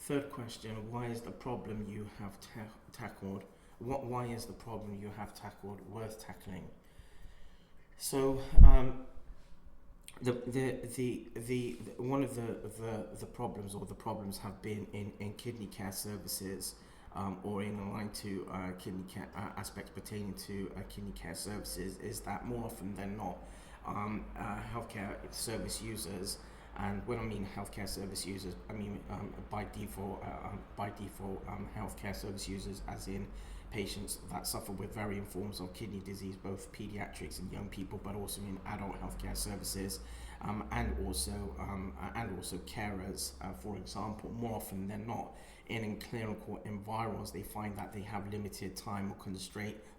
Third question: why is the problem you have tackled? Why is the problem you have tackled worth tackling? So one of the problems, or the problems have been in kidney care services, or in aligned to kidney care aspects pertaining to kidney care services, is that more often than not, healthcare service users, and when I mean healthcare service users, I mean by default healthcare service users, as in patients that suffer with varying forms of kidney disease, both pediatrics and young people, but also in adult healthcare services, and also carers, for example. More often than not, in clinical environs, they find that they have limited time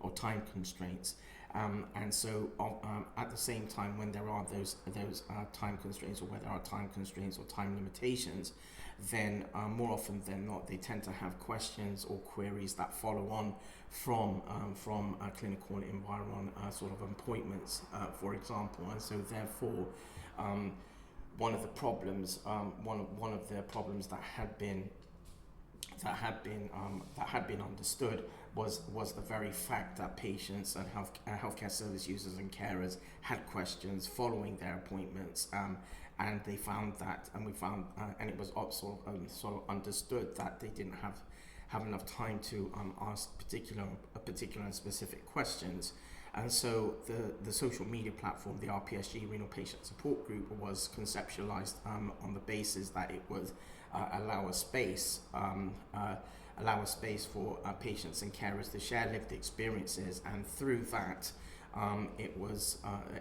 or time constraints. And so at the same time, when there are those time constraints, or where there are time constraints or time limitations, then more often than not, they tend to have questions or queries that follow on from clinical environment sort of appointments, for example. And so therefore, one of the problems that had been understood was the very fact that patients and healthcare service users and carers had questions following their appointments, and they found that, and it was also sort of understood that they didn't have enough time to ask particular and specific questions. And so the social media platform, the RPSG Renal Patient Support Group, was conceptualized on the basis that it would allow a space for patients and carers to share lived experiences, and through that,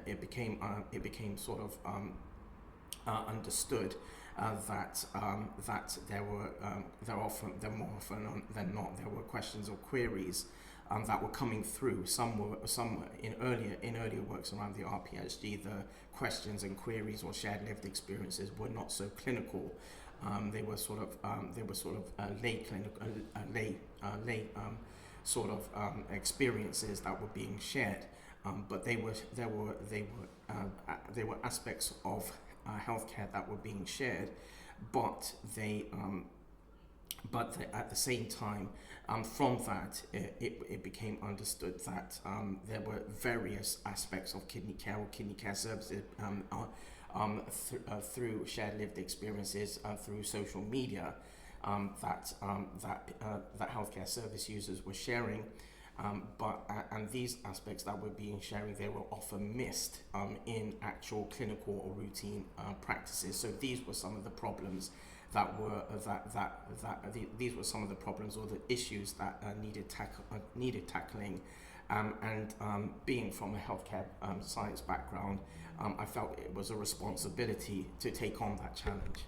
it became sort of understood that more often than not, there were questions or queries that were coming through. Some were in earlier works around the RPSG. The questions and queries or shared lived experiences were not so clinical. They were sort of lay experiences that were being shared, but there were aspects of healthcare that were being shared, but at the same time, from that, it became understood that there were various aspects of kidney care or kidney care services through shared lived experiences, through social media, that healthcare service users were sharing. And these aspects that were being sharing, they were often missed in actual clinical or routine practices. So these were some of the problems these were some of the problems or the issues that needed tackling. And being from a healthcare science background, I felt it was a responsibility to take on that challenge.